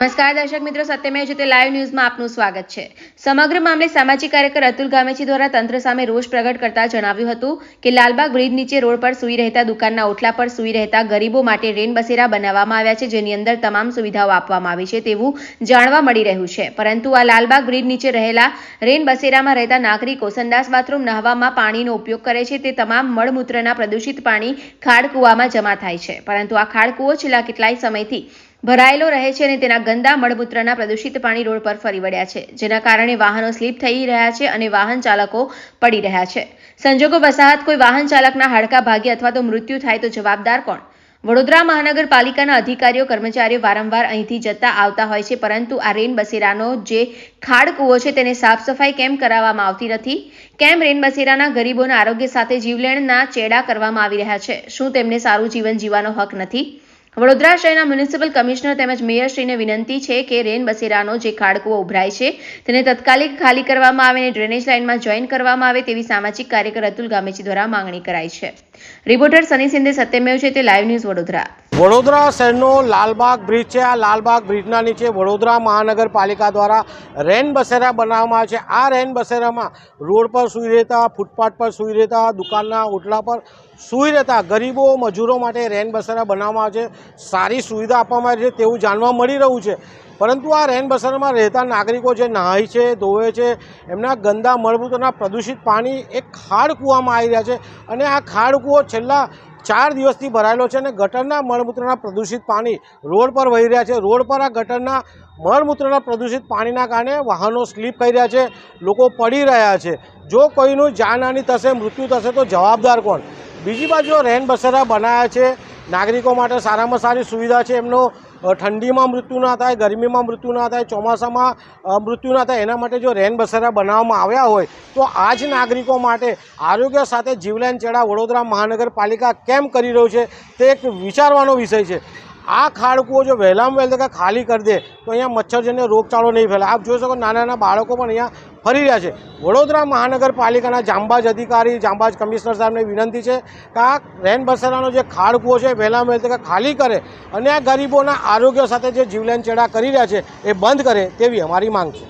નમસ્કાર દર્શક મિત્રો, સત્યમેવ જયતે લાઈવ ન્યૂઝમાં આપનું સ્વાગત છે। સમગ્ર મામલે સામાજિક કાર્યકર અતુલ ગામેચી દ્વારા તંત્ર સામે રોષ પ્રગટ કરતા જણાવ્યું હતું કે લાલબાગ બ્રિજ નીચે રોડ પર સૂઈ રહેતા દુકાનના ઓટલા પર સૂઈ રહેતા ગરીબો માટે રેન બસેરા બનાવવામાં આવ્યા છે, જેની અંદર તમામ સુવિધાઓ આપવામાં આવી છે તેવું જાણવા મળી રહ્યું છે। પરંતુ આ લાલબાગ બ્રિજ નીચે રહેલા રેન બસેરામાં રહેતા નાગરિકો સંડાસ બાથરૂમ નહાવામાં પાણીનો ઉપયોગ કરે છે, તે તમામ મળમૂત્રના પ્રદૂષિત પાણી ખાડ કૂવામાં જમા થાય છે, પરંતુ આ ખાડ કૂવો છેલ્લા કેટલાય સમયથી ભરાયેલો રહે છે અને તેના ગંદા મળમૂત્રના પ્રદૂષિત પાણી રોડ પર ફરી વળ્યા છે, જેના કારણે વાહનો સ્લીપ થઈ રહ્યા છે અને વાહન ચાલકો પડી રહ્યા છે। સંજોગો વસાહત કોઈ વાહન ચાલકના હાડકા ભાગે અથવા તો મૃત્યુ થાય તો જવાબદાર કોણ? વડોદરા મહાનગરપાલિકાના અધિકારીઓ કર્મચારીઓ વારંવાર અહીંથી જતા આવતા હોય છે, પરંતુ આ રેન બસેરાનો જે ખાડ કૂવો છે તેને સાફ સફાઈ કેમ કરાવવામાં આવતી નથી? કેમ રેન બસેરાના ગરીબોના આરોગ્ય સાથે જીવલેણના ચેડા કરવામાં આવી રહ્યા છે? શું તેમને સારું જીવન જીવવાનો હક નથી? વડોદરા શહેરના મ્યુનિસિપલ કમિશનર તેમજ મેયરશ્રીને વિનંતી છે કે રેન બસેરાનો જે ખાડકૂવો ઉભરાય છે તેને તત્કાલિક ખાલી કરવામાં આવે અને ડ્રેનેજ લાઇનમાં જોઈન કરવામાં આવે તેવી સામાજિક કાર્યકર અતુલ ગામેચી દ્વારા માંગણી કરાઈ છે। રિપોર્ટર સની સિંધે, સત્યમેવ જયતે લાઈવ ન્યૂઝ, વડોદરા। વડોદરા શહેરનો લાલબાગ બ્રિજ છે। આ લાલબાગ બ્રિજના નીચે વડોદરા મહાનગરપાલિકા દ્વારા રેન બસેરા બનાવવામાં આવે છે। આ રેન બસેરામાં રોડ પર સૂઈ રહેતા, ફૂટપાથ પર સૂઈ રહેતા, દુકાનના ઓટલા પર સૂઈ રહેતા ગરીબો મજૂરો માટે રેન બસેરા બનાવવામાં આવે છે। સારી સુવિધા આપવામાં આવી છે તેવું જાણવા મળી રહ્યું છે, પરંતુ આ રેન બસેરામાં રહેતા નાગરિકો જે નહાય છે, ધોવે છે, એમના ગંદા મળમૂત્રના પ્રદૂષિત પાણી એક ખાડ કૂવામાં આવી રહ્યા છે અને આ ખાડ કૂવો છેલ્લા 4 દિવસથી ભરાયેલો છે અને ગટરના મળમૂત્રના પ્રદૂષિત પાણી રોડ પર વહી રહ્યા છે। રોડ પર આ ગટરના મળમૂત્રના પ્રદૂષિત પાણીના કારણે વાહનો સ્લીપ કરી રહ્યા છે, લોકો પડી રહ્યા છે। જો કોઈનું જાનહાનિ થશે, મૃત્યુ થશે તો જવાબદાર કોણ? બીજી બાજુ રેન બસેરા બનાવ્યા છે, નાગરિકો માટે સારામાં સારી સુવિધા છે, એમનો ઠંડીમાં મૃત્યુ ના થાય, ગરમીમાં મૃત્યુ ના થાય, ચોમાસામાં મૃત્યુ ના થાય, એના માટે જો રેન બસેરા બનાવવામાં આવ્યા હોય તો આ જ નાગરિકો માટે આરોગ્ય સાથે જીવલેણ ચેડા વડોદરા મહાનગરપાલિકા કેમ કરી રહ્યું છે તે એક વિચારવાનો વિષય છે। આ ખાડકૂવો જો વહેલામાં વહેલી તકે ખાલી કરી દે તો અહીંયા મચ્છરજન્ય રોગચાળો નહીં ફેલાય। આપ જોઈ શકો નાના નાના બાળકો પણ અહીંયા ફરી રહ્યા છે। વડોદરા મહાનગરપાલિકાના જાંબાજ અધિકારી, જાંબાજ કમિશનર સાહેબને વિનંતી છે કે આ રેન બસેરાનો જે ખાડકૂવો છે વહેલામાં વહેલી તકે ખાલી કરે અને આ ગરીબોના આરોગ્ય સાથે જે જીવલેણ ચેડા કરી રહ્યા છે એ બંધ કરે તેવી અમારી માંગ છે।